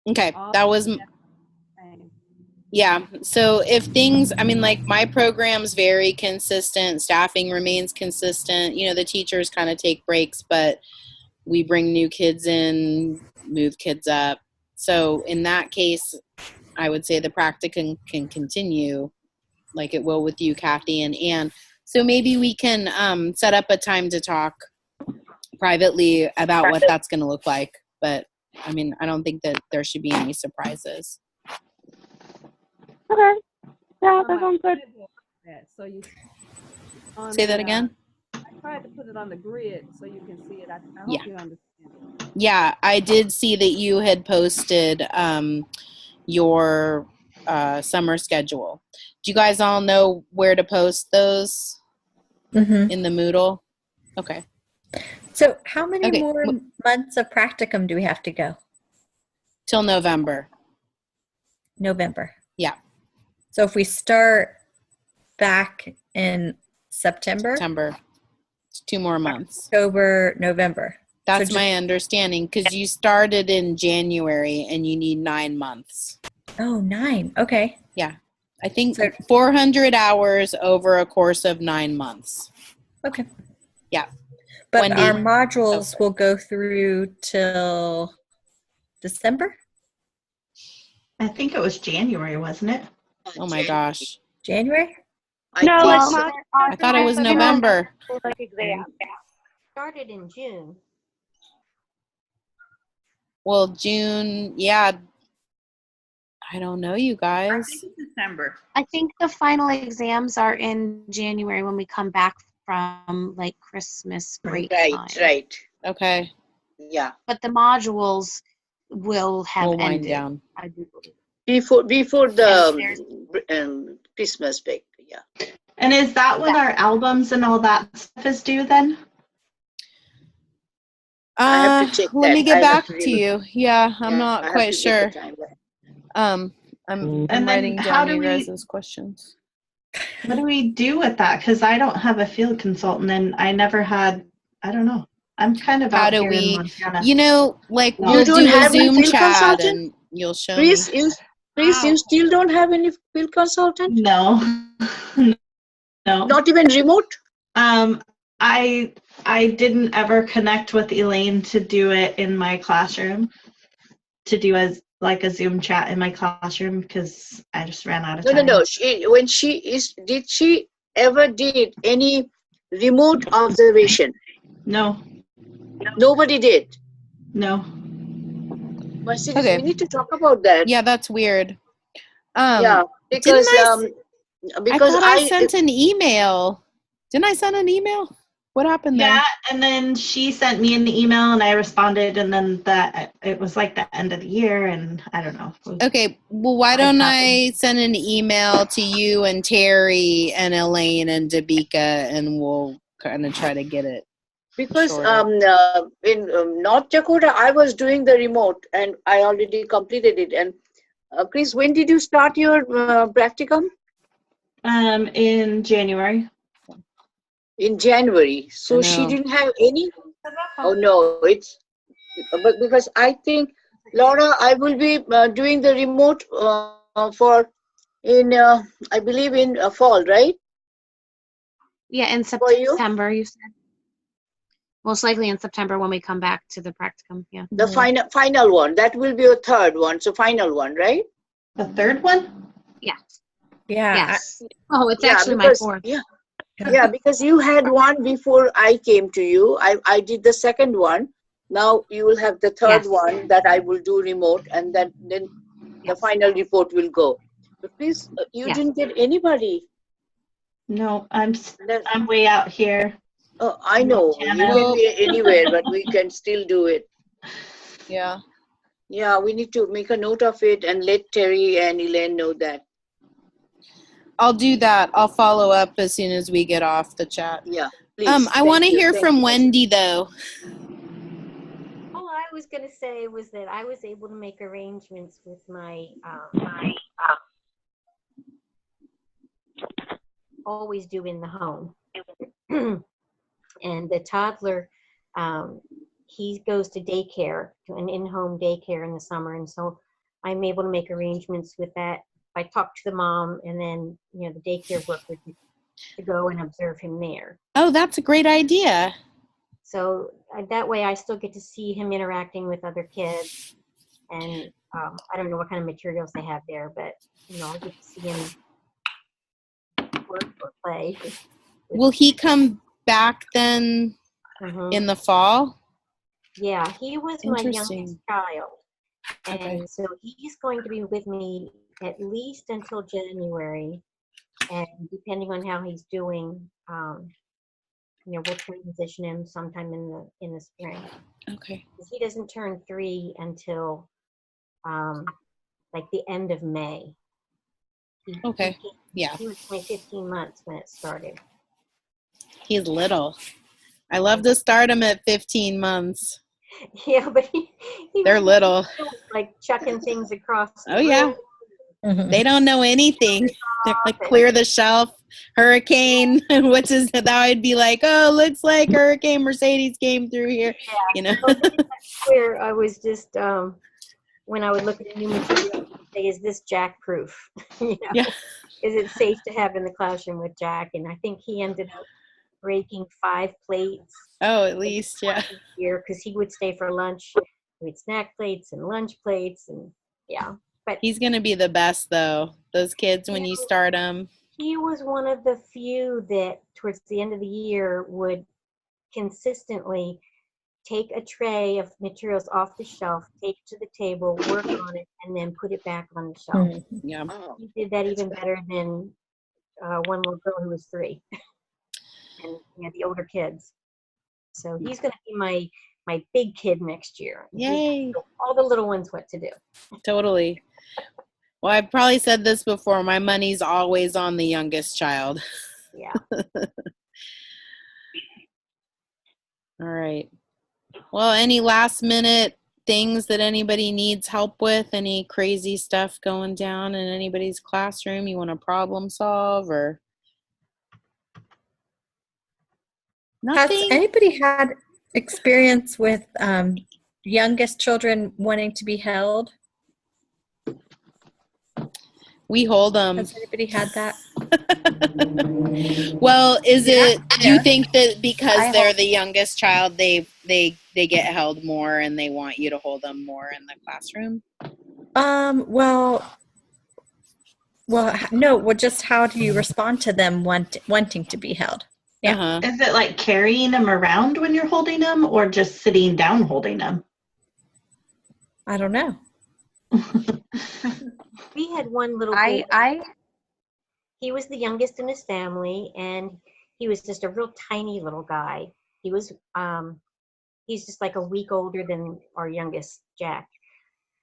okay, that was, yeah. So if things, I mean, like my program's very consistent, staffing remains consistent, the teachers kind of take breaks, but we bring new kids in, move kids up. So in that case, I would say the practicum can continue like it will with you, Kathy and Ann. So maybe we can set up a time to talk privately about what that's going to look like. But I mean, I don't think that there should be any surprises. Okay. Yeah, that sounds good. So you say that again? I tried to put it on the grid so you can see it. I hope you understand. Yeah, I did see that you had posted your summer schedule. Do you guys all know where to post those in the Moodle? Okay. So how many more months of practicum do we have to go? Till November. November. Yeah. So if we start back in September? It's 2 more months. October, November. That's my understanding, because you started in January and you need 9 months. Oh, 9. Okay. Yeah. I think 400 hours over a course of 9 months. Okay. Yeah. But Wendy, our modules will go through till December? I think it was January, wasn't it? Oh my gosh. January? I thought it was November. Like exam. Started in June. Well, June, yeah. I don't know, you guys. I think it's December. I think the final exams are in January when we come back from like Christmas break time. Right. Okay. Yeah. But the modules will have wind ended. Down. I do believe. Before the Christmas break, yeah. And is that when our albums and all that stuff is due then? I have to check let me that. get I back have to you. Yeah, I'm not I have quite to get sure. the time. I'm then writing how down do you we- guys' questions. What do we do with that? Because I don't have a field consultant, and I never had. I don't know. I'm kind of How out do here in we? Montana. Like You we'll don't do a have any Zoom field chat consultant? and you'll show Please, me. you still don't have any field consultant? No. No. Not even remote? I didn't ever connect with Elaine to do it in my classroom, to do as like a Zoom chat in my classroom because I just ran out of No, time. no, no. Did she ever did any remote observation? No, Nobody did. no. Mercedes, Okay. we need to talk about that. Yeah, that's weird. Yeah, Didn't I because thought I sent an email. Didn't I send an email? What happened there? Yeah, and then she sent me an email and I responded, and then it was like the end of the year, and I don't know. Okay, well, why don't I send an email to you and Terry and Elaine and Dabika, and we'll kind of try to get it. Because sorted. in North Dakota, I was doing the remote, and I already completed it. And Chris, when did you start your practicum? In January. In January. So she didn't have any. Oh no, but because I think, Laura, I will be doing the remote I believe in fall, right? Yeah, in For you? September, you said. Most likely in September when we come back to the practicum. Yeah. The final one. That will be a third one. So final one, right? The third one? Yeah. Yeah. Yes. It's actually my fourth. Yeah. Yeah, because you had one before I came to you. I did the second one. Now you will have the third one that I will do remote, and then the final report will go. But please, you didn't get anybody. No, I'm way out here. Oh, I know. You can be anywhere, but we can still do it. Yeah. Yeah, we need to make a note of it and let Terry and Elaine know that. I'll do that. I'll follow up as soon as we get off the chat. Yeah, please. I want to hear from Wendy, though. All I was going to say was that I was able to make arrangements with my always do in the home. And the toddler, he goes to daycare, to an in-home daycare in the summer. And so I'm able to make arrangements with that. I talk to the mom, and then, the daycare worker to go and observe him there. Oh, that's a great idea. So that way I still get to see him interacting with other kids. And I don't know what kind of materials they have there, but, I get to see him work or play. Will he come back then in the fall? Yeah, he was my youngest child. And so he's going to be with me at least until January. And depending on how he's doing, we'll transition him sometime in the spring. Okay. He doesn't turn 3 until like the end of May. He was only 15 months when it started. He's little. I love to start him at 15 months. Yeah, but they're little. Like chucking things across. Oh yeah. They don't know anything. They're like, clear the shelf, hurricane, which is that I'd be like, oh, looks like Hurricane Mercedes came through here. Yeah, where I was just when I would look at a new material, say, is this Jack proof? Yeah. Is it safe to have in the classroom with Jack? And I think he ended up breaking 5 plates. Oh, at least, yeah. Here, because he would stay for lunch with snack plates and lunch plates, and but he's gonna be the best though. Those kids, when you start them. He was one of the few that towards the end of the year would consistently take a tray of materials off the shelf, take it to the table, work on it, and then put it back on the shelf. Yeah. He did that even better than one little girl who was 3, and the older kids. So he's going to be my big kid next year. Yay! All the little ones what to do. Totally. Well, I've probably said this before. My money's always on the youngest child. Yeah. All right. Well, any last minute things that anybody needs help with? Any crazy stuff going down in anybody's classroom you want to problem solve or? Nothing? Has anybody had experience with youngest children wanting to be held? We hold them. Has anybody had that? Well, do you think that because they're the youngest child, they get held more and they want you to hold them more in the classroom? Well, just how do you respond to them wanting to be held? Yeah. Is it like carrying them around when you're holding them, or just sitting down holding them? I don't know. We had one little boy. He was the youngest in his family, and he was just a real tiny little guy. He was he's just like a week older than our youngest, Jack.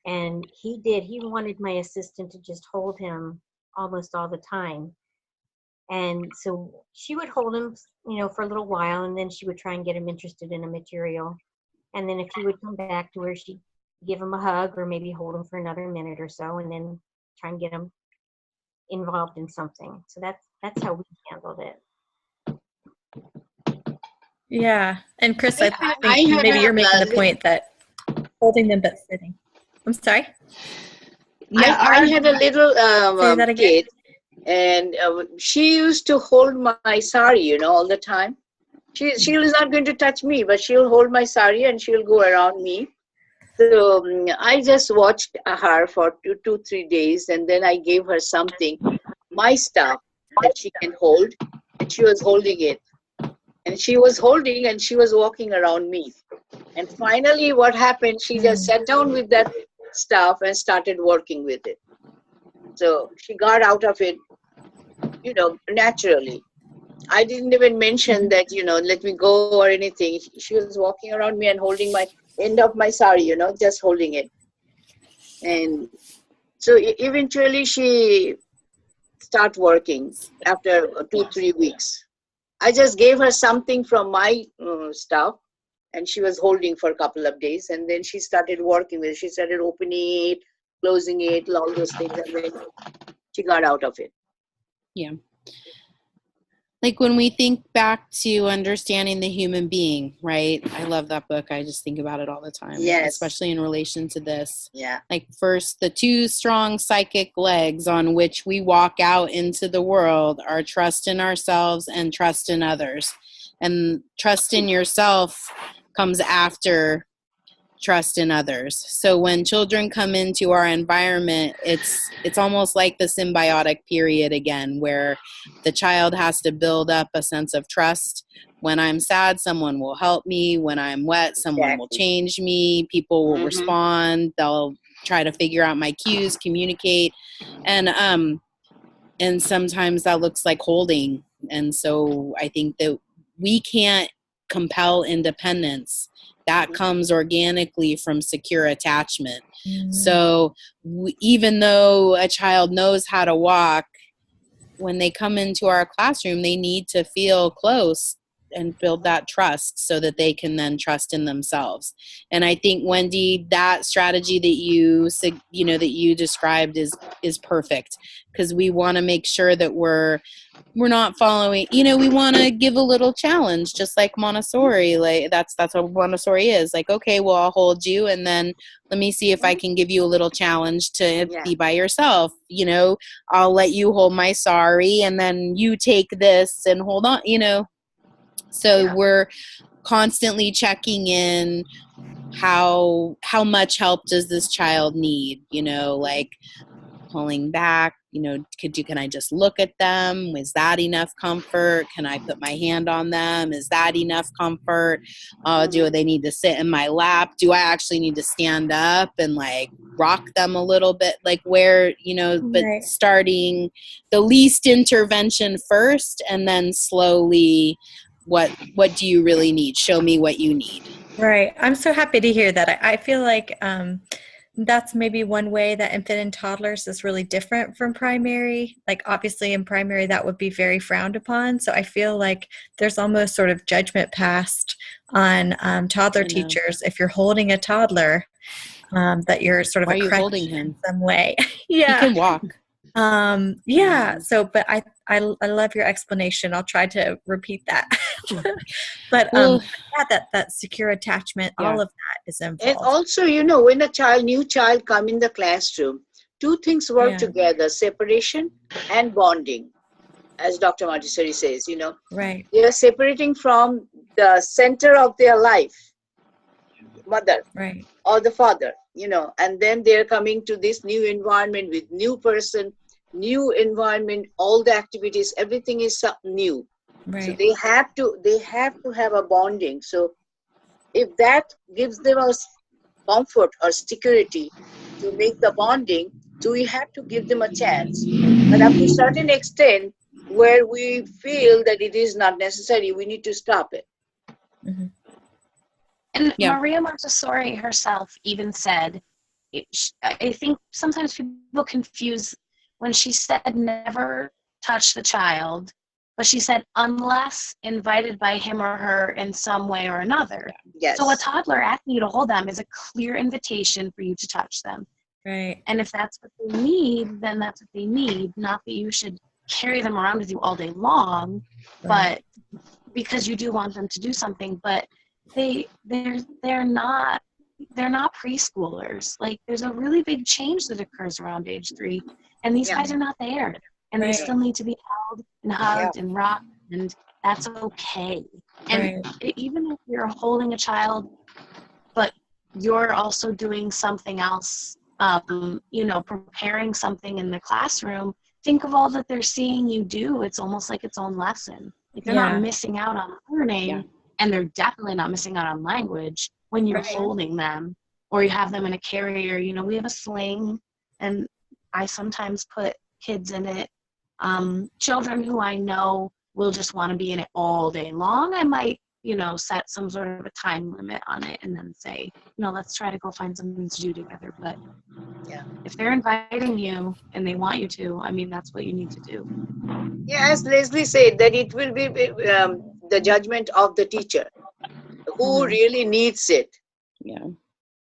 And he wanted my assistant to just hold him almost all the time. And so she would hold him, for a little while, and then she would try and get him interested in a material. And then if he would come back to her, she'd give him a hug or maybe hold him for another minute or so, and then try and get him involved in something. So that's how we handled it. Yeah. And Chris, I think maybe you're making the point that holding them but sitting. I'm sorry? Yeah, I had a little kid, and she used to hold my sari, all the time. She is not going to touch me, but she'll hold my sari and she'll go around me. So I just watched her for 2-3 days, and then I gave her something, my stuff that she can hold, and she was holding it. And she was holding and she was walking around me. And finally what happened, she just sat down with that stuff and started working with it. So she got out of it, naturally. I didn't even mention that, let me go or anything. She was walking around me and holding my end of my sari, just holding it. And so eventually she started working after 2-3 weeks. I just gave her something from my stuff, and she was holding for a couple of days, and then she started working with it. She started opening it, closing it, all those things, and then she got out of it. Yeah. Like when we think back to understanding the human being, right? I love that book. I just think about it all the time. Yes. Especially in relation to this. Yeah. Like first, the 2 strong psychic legs on which we walk out into the world are trust in ourselves and trust in others. And trust in yourself comes after trust in others. So when children come into our environment, it's almost like the symbiotic period again, where the child has to build up a sense of trust. When I'm sad, someone will help me. When I'm wet, someone will change me. People will respond. They'll try to figure out my cues, communicate. And sometimes that looks like holding. And so I think that we can't compel independence. That comes organically from secure attachment. So even though a child knows how to walk, when they come into our classroom, they need to feel close and build that trust so that they can then trust in themselves. And I think, Wendy, that strategy that you described is perfect, because we want to make sure that we're not following, we want to give a little challenge, just like Montessori. Like that's what Montessori is. Like, okay, well, I'll hold you, and then let me see if I can give you a little challenge to be by yourself. I'll let you hold my sari, and then you take this and hold on, So we're constantly checking in. How much help does this child need? Like pulling back, can I just look at them? Is that enough comfort? Can I put my hand on them? Is that enough comfort? Do they need to sit in my lap? Do I actually need to stand up and like rock them a little bit? Like where, but starting the least intervention first, and then slowly, what do you really need? Show me what you need. Right. I'm so happy to hear that. I feel like that's maybe one way that infant and toddlers is really different from primary. Like obviously in primary that would be very frowned upon. So I feel like there's almost sort of judgment passed on toddler teachers if you're holding a toddler, that you're sort of Why a are you crutch holding him? in some way. Yeah. He can walk. So but I love your explanation. I'll try to repeat that. But that secure attachment, all of that is involved. And also, when a new child come in the classroom, 2 things work together: separation and bonding, as Dr. Montessori says. Right. They are separating from the center of their life, mother, right, or the father. and then they're coming to this new environment with new person, new environment, all the activities, everything is new. Right. So they have to have a bonding. So if that gives them a comfort or security to make the bonding, so we have to give them a chance. But up to a certain extent, where we feel that it is not necessary, we need to stop it. Mm-hmm. And Maria Montessori herself even said, I think sometimes people confuse when she said never touch the child, but she said unless invited by him or her in some way or another. Yes. So a toddler asking you to hold them is a clear invitation for you to touch them. Right. And if that's what they need, then that's what they need. Not that you should carry them around with you all day long, but because you do want them to do something. But they're not preschoolers. Like, there's a really big change that occurs around age 3, and these guys are not there, and they still need to be held and hugged and rocked, and that's okay. And even if you're holding a child, but you're also doing something else, preparing something in the classroom, think of all that they're seeing you do. It's almost like its own lesson. Like, they're not missing out on learning, and they're definitely not missing out on language when you're holding them, or you have them in a carrier. We have a sling, and I sometimes put kids in it. Children who I know will just want to be in it all day long, I might, set some sort of a time limit on it and then say, let's try to go find something to do together. But if they're inviting you and they want you to, that's what you need to do. Yeah, as Leslie said, that it will be the judgment of the teacher who really needs it. Yeah.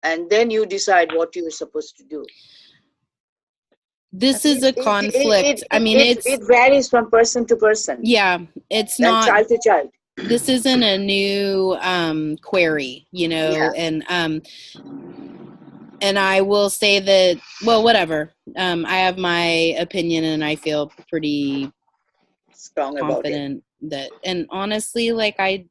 And then you decide what you're supposed to do. This is a conflict. It varies from person to person. Yeah, it's not child to child. This isn't a new query, and I will say that, well, whatever. I have my opinion, and I feel pretty strong confident that, and honestly,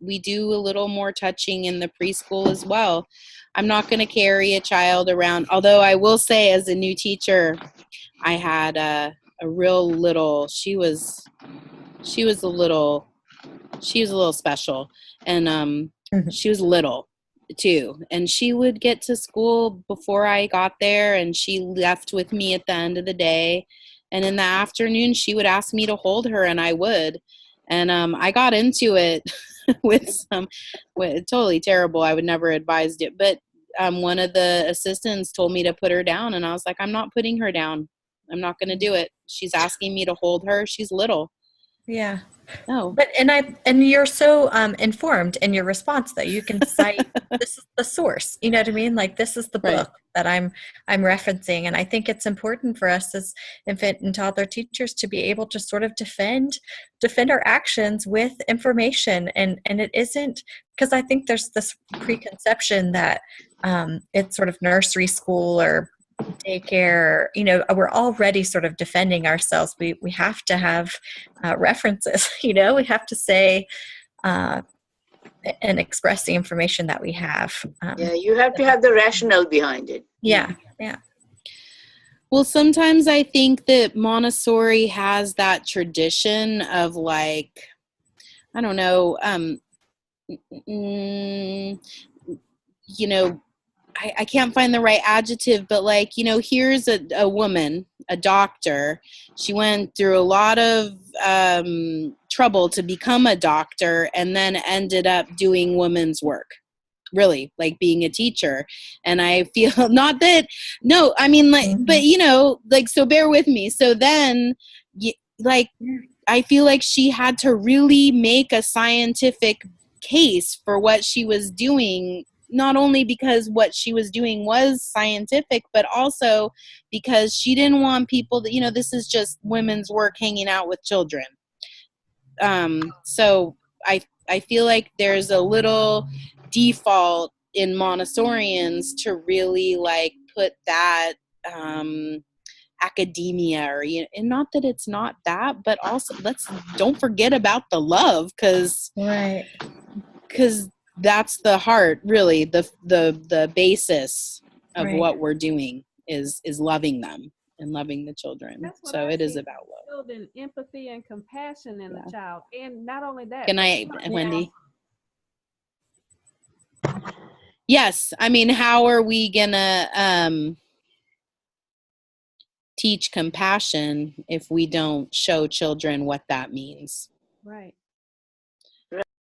we do a little more touching in the preschool as well. I'm not going to carry a child around, although I will say, as a new teacher, I had a real little, she was a little special, and she was little too, and she would get to school before I got there, and she left with me at the end of the day, and in the afternoon she would ask me to hold her, and I would, and I got into it with totally terrible. I would never advised it, but one of the assistants told me to put her down, and I was like, I'm not putting her down. I'm not going to do it. She's asking me to hold her. She's little. Yeah. No. But and you're so informed in your response that you can cite this is the source. You know what I mean? Like, this is the book that I'm referencing, and I think it's important for us as infant and toddler teachers to be able to sort of defend our actions with information, and it isn't, because I think there's this preconception that it's sort of nursery school or daycare, we're already sort of defending ourselves. We have to have references, we have to say and express the information that we have. You have to have the rationale behind it. Yeah. Well, sometimes I think that Montessori has that tradition of, like, I don't know, I can't find the right adjective, but, like, here's a woman, a doctor. She went through a lot of trouble to become a doctor, and then ended up doing women's work, really, like being a teacher. And I feel but so bear with me. So then, I feel like she had to really make a scientific case for what she was doing, not only because what she was doing was scientific, but also because she didn't want people that, this is just women's work hanging out with children. So I feel like there's a little default in Montessorians to really, like, put that academia, or, and not that it's not that, but also don't forget about the love, because that's the heart, really, the basis of Right. what we're doing is loving them and loving the children. That's what So I it is see, about love. building empathy and compassion in the child, and not only that. Can but I, something Wendy? else. Yes. I mean, how are we gonna teach compassion if we don't show children what that means? Right.